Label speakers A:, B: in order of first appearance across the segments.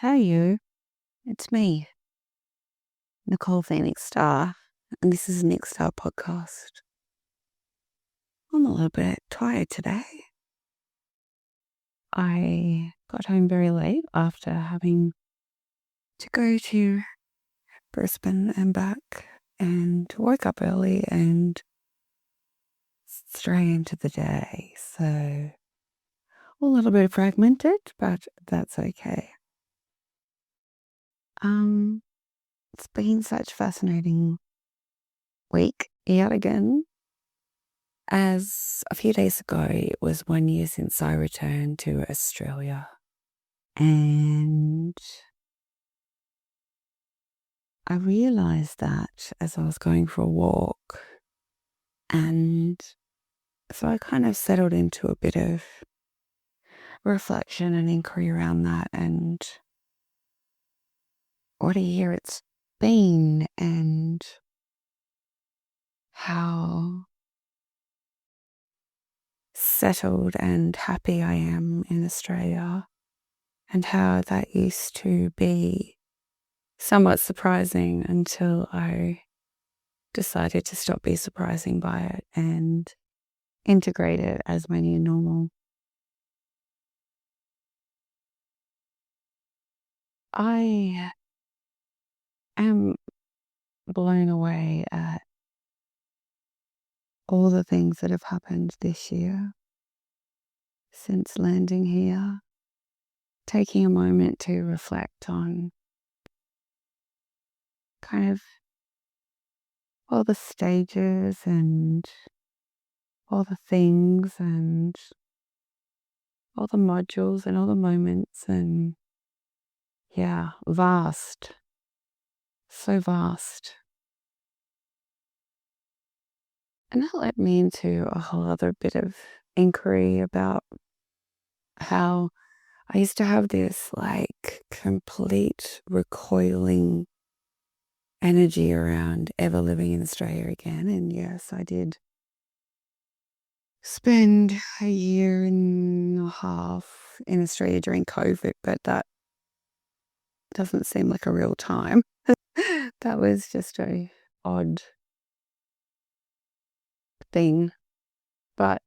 A: Hey you, it's me, Nicole Phoenix Star, and this is Nick Star Podcast. I'm a little bit tired today. I got home very late after having to go to Brisbane and back, and woke up early and straight into the day. So a little bit fragmented, but that's okay. It's been such a fascinating week yet again. As a few days ago, it was 1 year since I returned to Australia. And I realised that as I was going for a walk. And so I kind of settled into a bit of reflection and inquiry around that and what a year it's been and how settled and happy I am in Australia, and how that used to be somewhat surprising until I decided to stop being surprising by it and integrate it as my new normal. I am blown away at all the things that have happened this year since landing here, taking a moment to reflect on kind of all the stages and all the things and all the modules and all the moments, and yeah, vast, so vast. And that led me into a whole other bit of inquiry about how I used to have this like complete recoiling energy around ever living in Australia again. And yes, I did spend a year and a half in Australia during COVID, but that doesn't seem like a real time. That was just a odd thing. But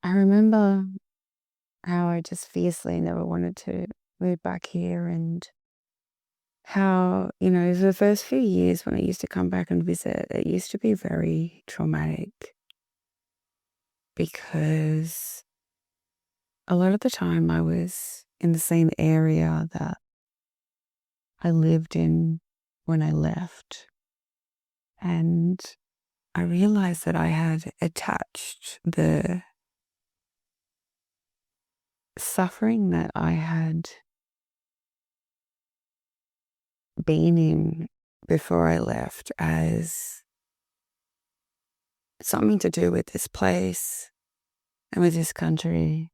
A: I remember how I just fiercely never wanted to move back here, and how, the first few years when I used to come back and visit, it used to be very traumatic because a lot of the time I was in the same area that I lived in when I left. And I realized that I had attached the suffering that I had been in before I left as something to do with this place and with this country.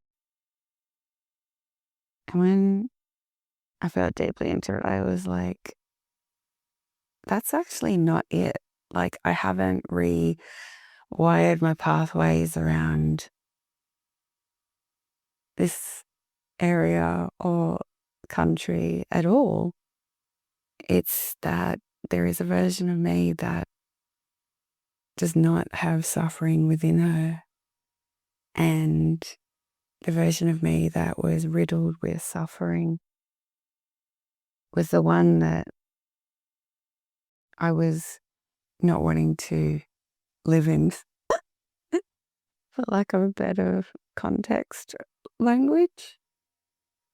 A: And when I felt deeply into it, I was like, that's actually not it. Like, I haven't rewired my pathways around this area or country at all. It's that there is a version of me that does not have suffering within her. And the version of me that was riddled with suffering was the one that I was not wanting to live in, for lack of a better context language.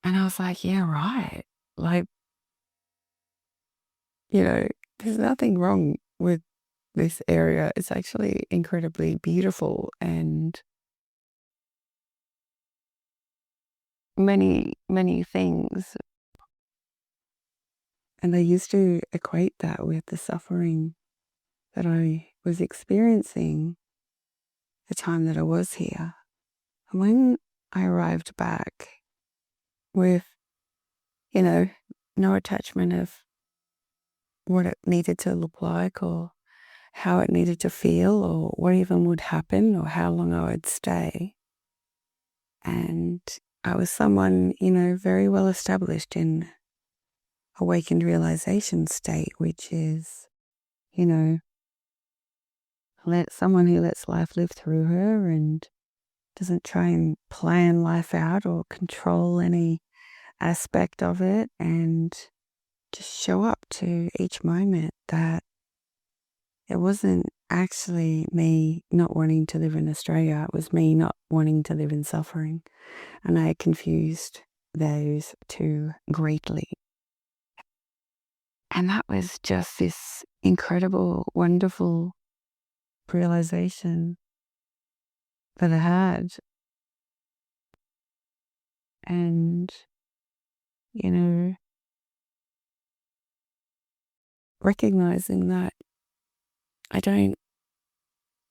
A: And I was like, yeah, right. Like, there's nothing wrong with this area. It's actually incredibly beautiful, and many, many things. And I used to equate that with the suffering that I was experiencing the time that I was here. And when I arrived back with, no attachment of what it needed to look like or how it needed to feel or what even would happen or how long I would stay. And I was someone, very well established in awakened realization state, which is, you know, let someone who lets life live through her and doesn't try and plan life out or control any aspect of it, and just show up to each moment. That it wasn't actually me not wanting to live in Australia, it was me not wanting to live in suffering. And I confused those two greatly. And that was just this incredible, wonderful realization that I had. And, you know, recognizing that I don't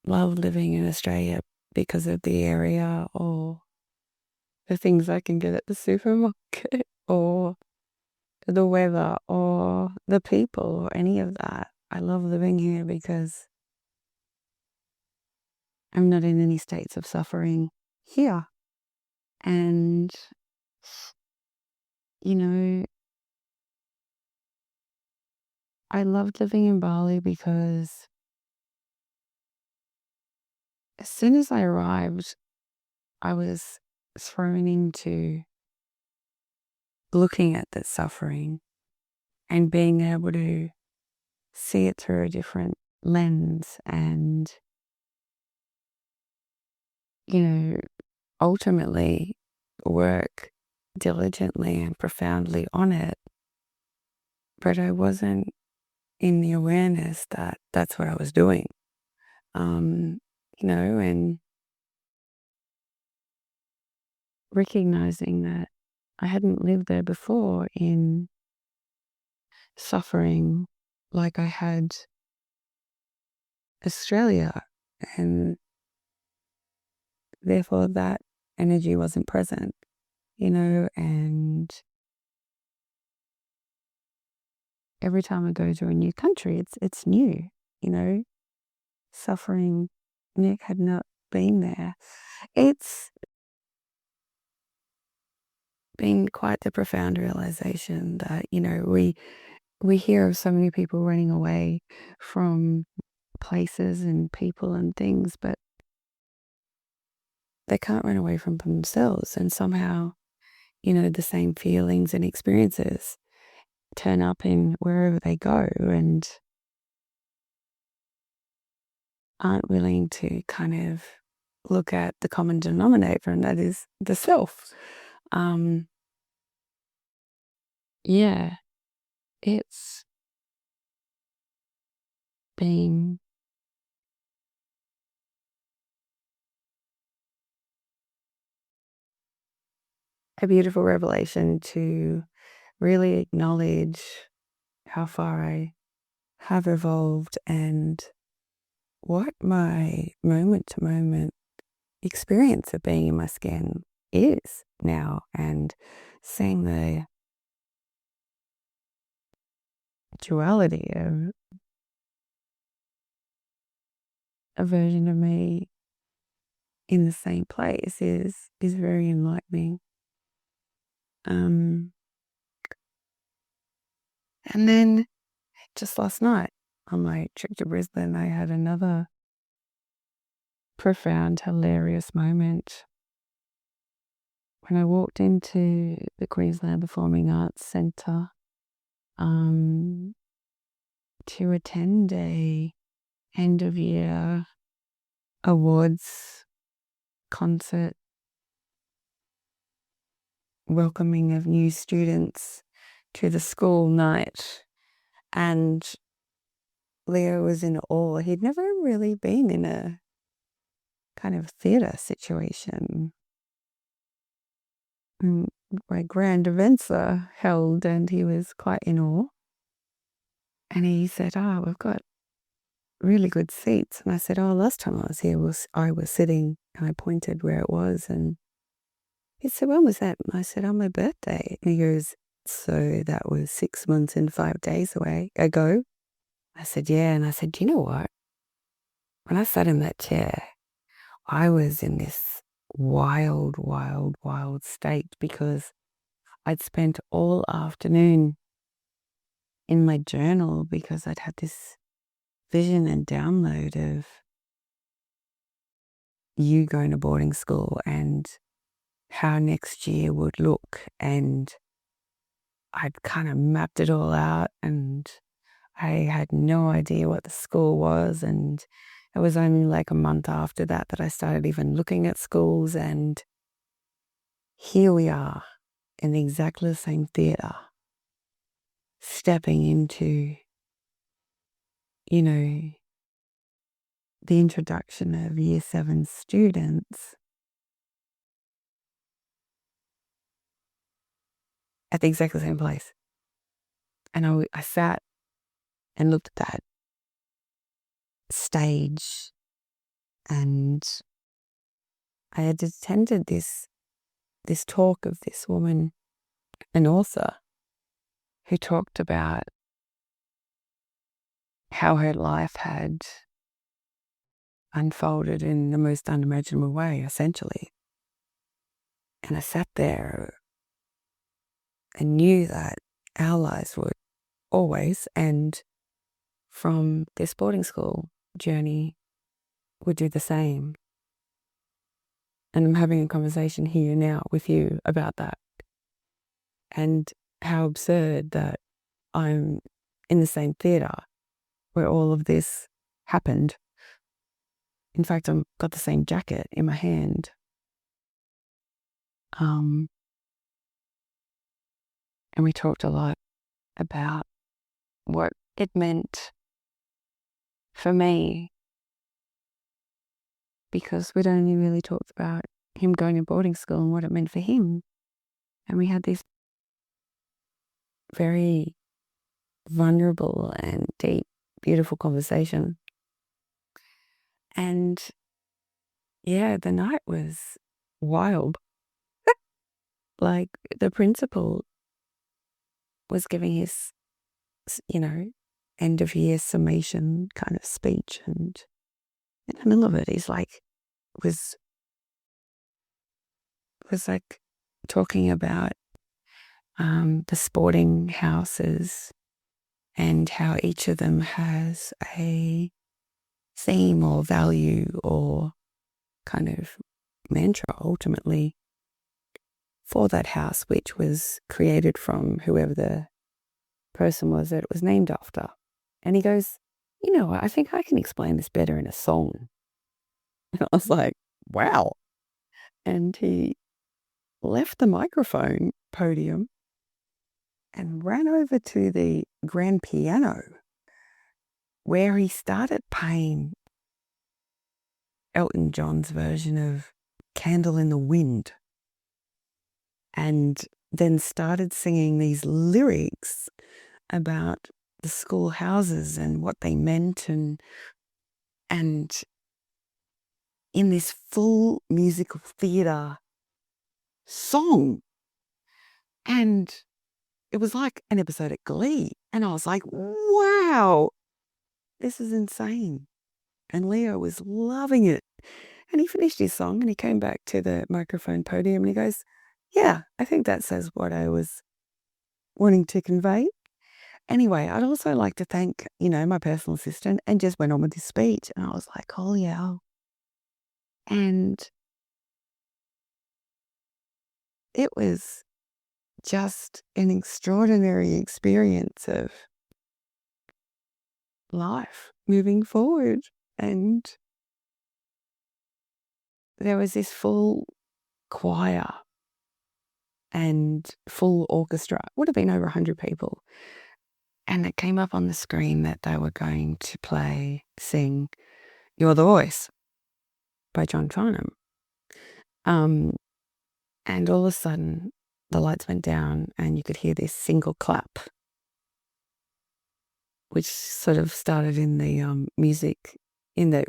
A: love living in Australia because of the area or the things I can get at the supermarket or the weather or the people or any of that. I love living here because I'm not in any states of suffering here. And, I loved living in Bali because as soon as I arrived, I was thrown into looking at that suffering and being able to see it through a different lens and, ultimately work diligently and profoundly on it. But I wasn't in the awareness that that's what I was doing. And recognizing that I hadn't lived there before in suffering like I had Australia, and therefore that energy wasn't present, and every time I go to a new country, it's new, suffering. Nick had not been there. It's been quite the profound realization that, we hear of so many people running away from places and people and things, but they can't run away from themselves. And somehow, the same feelings and experiences turn up in wherever they go and aren't willing to kind of look at the common denominator, and that is the self. Yeah, it's been a beautiful revelation to really acknowledge how far I have evolved and what my moment to moment experience of being in my skin is now, and seeing the duality of a version of me in the same place is very enlightening. And then just last night on my trip to Brisbane, I had another profound, hilarious moment when I walked into the Queensland Performing Arts Centre to attend a end of year awards concert, welcoming of new students to the school night. And Leo was in awe. He'd never really been in a kind of theatre situation. Where grand events are held, and he was quite in awe. And he said, we've got really good seats. And I said, last time I was here, I was sitting, and I pointed where it was. And he said, when was that? And I said, on my birthday. And he goes, so that was 6 months and 5 days ago? I said, yeah. And I said, do you know what? When I sat in that chair, I was in this wild, wild, wild state because I'd spent all afternoon in my journal because I'd had this vision and download of you going to boarding school and how next year would look. And I'd kind of mapped it all out and I had no idea what the school was. And it was only like a month after that I started even looking at schools. And here we are in exactly the same theatre, stepping into, you know, the introduction of year 7 students at the exactly same place. And I sat and looked at that stage, and I had attended this talk of this woman, an author, who talked about how her life had unfolded in the most unimaginable way, essentially. And I sat there and knew that our lives would always end from this boarding school journey would do the same. And I'm having a conversation here now with you about that. And how absurd that I'm in the same theatre where all of this happened. In fact, I've got the same jacket in my hand. And we talked a lot about what it meant for me, because we'd only really talked about him going to boarding school and what it meant for him. And we had this very vulnerable and deep, beautiful conversation. And yeah, the night was wild. Like, the principal was giving his, end of year summation kind of speech, and in the middle of it, he's like, was like talking about the sporting houses and how each of them has a theme or value or kind of mantra ultimately for that house, which was created from whoever the person was that it was named after. And he goes, I think I can explain this better in a song. And I was like, wow. And he left the microphone podium and ran over to the grand piano, where he started playing Elton John's version of Candle in the Wind, and then started singing these lyrics about the school houses and what they meant, and in this full musical theatre song. And it was like an episode of Glee. And I was like, wow, this is insane. And Leo was loving it. And he finished his song and he came back to the microphone podium and he goes, yeah, I think that says what I was wanting to convey. Anyway, I'd also like to thank, my personal assistant, and just went on with his speech. And I was like, oh yeah. And it was just an extraordinary experience of life moving forward. And there was this full choir and full orchestra. It would have been over 100 people. And it came up on the screen that they were going to sing You're the Voice by John Farnham. And all of a sudden, the lights went down and you could hear this single clap, which sort of started in the music, in the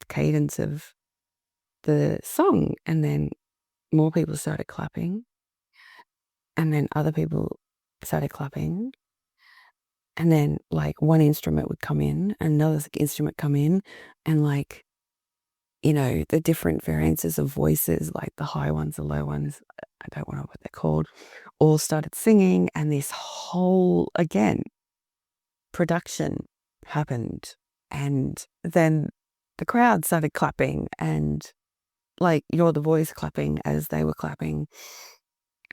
A: cadence of the song. And then more people started clapping. And then other people started clapping. And then like one instrument would come in, another instrument come in, and like the different variances of voices, like the high ones, the low ones, I don't know what they're called, all started singing, and this whole, again, production happened. And then the crowd started clapping, and like you're the voice clapping as they were clapping.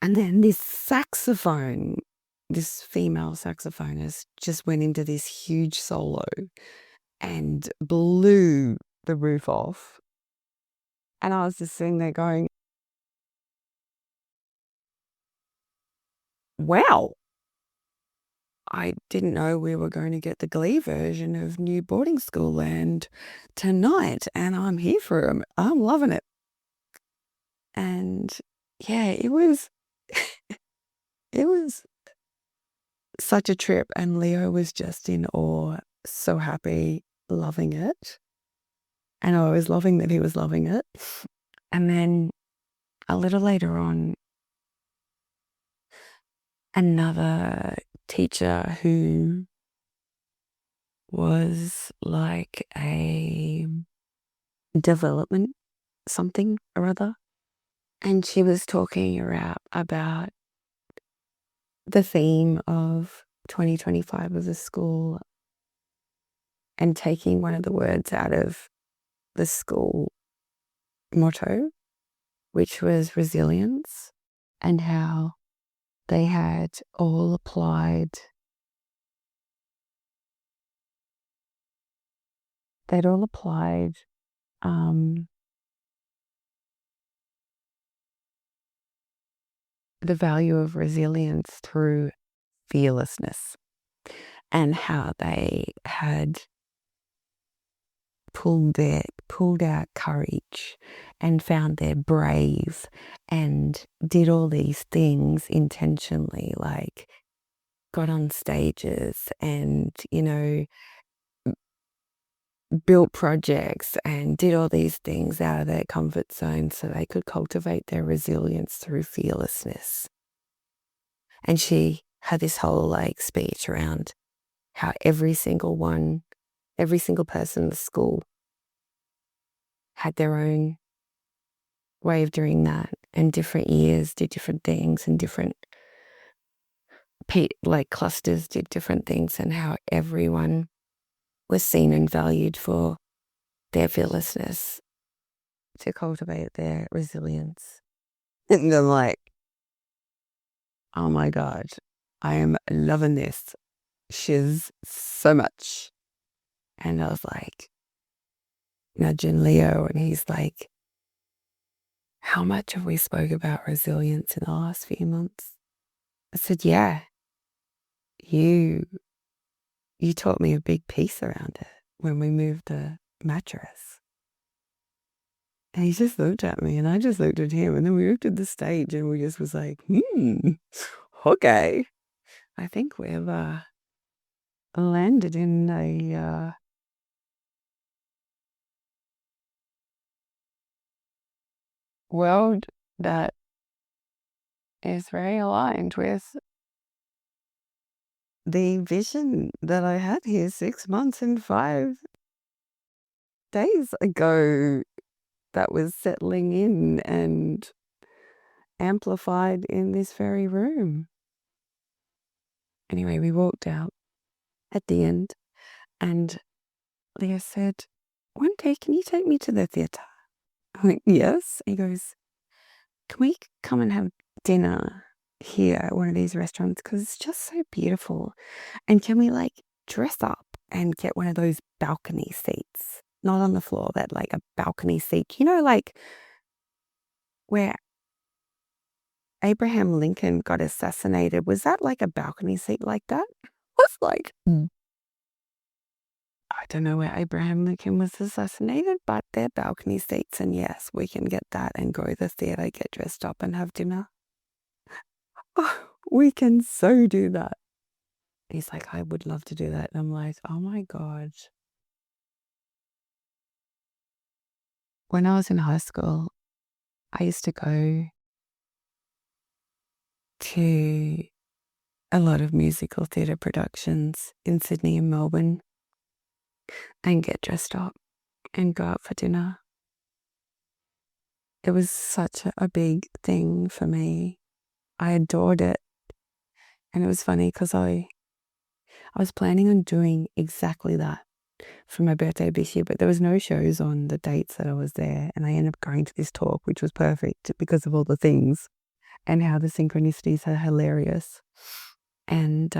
A: And then this saxophone, this female saxophonist, just went into this huge solo and blew the roof off. And I was just sitting there going, wow, I didn't know we were going to get the Glee version of New Boarding School Land tonight, and I'm here for it. I'm loving it. And yeah, it was such a trip, and Leo was just in awe, so happy, loving it. And I was loving that he was loving it. And then a little later on, another teacher who was like a development something or other, and she was talking about the theme of 2025 as a school and taking one of the words out of the school motto, which was resilience, and how they had all applied the value of resilience through fearlessness, and how they had pulled out courage and found they're brave and did all these things intentionally, like got on stages and, built projects and did all these things out of their comfort zone so they could cultivate their resilience through fearlessness. And she had this whole speech around how every single person in the school had their own way of doing that, and different years did different things, and different clusters did different things, and how everyone was seen and valued for their fearlessness to cultivate their resilience. And I'm like, oh my God, I am loving this shiz so much. And I was like, nudging Leo, and he's like, how much have we spoke about resilience in the last few months? I said, yeah, you taught me a big piece around it when we moved the mattress. And he just looked at me, and I just looked at him, and then we looked at the stage, and we just was like, okay. I think we've landed in a world that is very aligned with the vision that I had here 6 months and 5 days ago, that was settling in and amplified in this very room. Anyway, we walked out at the end, and Leo said, one day, can you take me to the theatre? I went, yes. He goes, can we come and have dinner here at one of these restaurants? Because it's just so beautiful. And can we dress up and get one of those balcony seats? Not on the floor, but a balcony seat. Where Abraham Lincoln got assassinated. Was that a balcony seat like that? It was I don't know where Abraham Lincoln was assassinated, but they're balcony seats, and yes, we can get that and go to the theatre, get dressed up and have dinner. Oh, we can so do that. He's like, I would love to do that. And I'm like, oh my God. When I was in high school, I used to go to a lot of musical theatre productions in Sydney and Melbourne and get dressed up and go out for dinner. it was such a big thing for me. I adored it. And it was funny because I was planning on doing exactly that for my birthday this year, but there was no shows on the dates that I was there. And I ended up going to this talk, which was perfect because of all the things and how the synchronicities are hilarious. And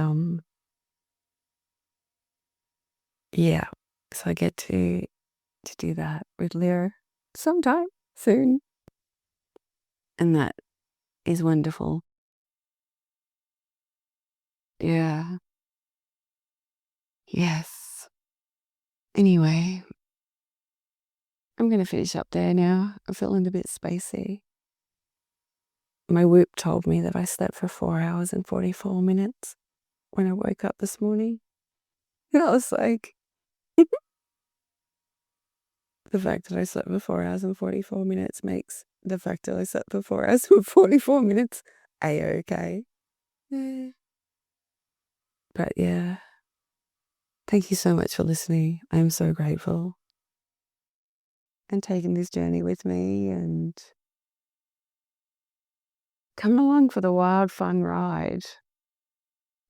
A: yeah, so I get to do that with Leo sometime soon. And that is wonderful. Yeah. Yes. Anyway, I'm going to finish up there now. I'm feeling a bit spacey. My Whoop told me that I slept for 4 hours and 44 minutes when I woke up this morning. And I was like, the fact that I slept for 4 hours and 44 minutes makes the fact that I slept for 4 hours and 44 minutes a-okay. Yeah. But yeah, thank you so much for listening. I'm so grateful and taking this journey with me and come along for the wild, fun ride.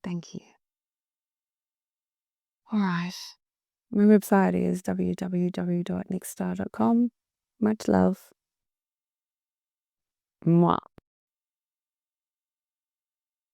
A: Thank you. All right. My website is www.nickstar.com. Much love. Mwah.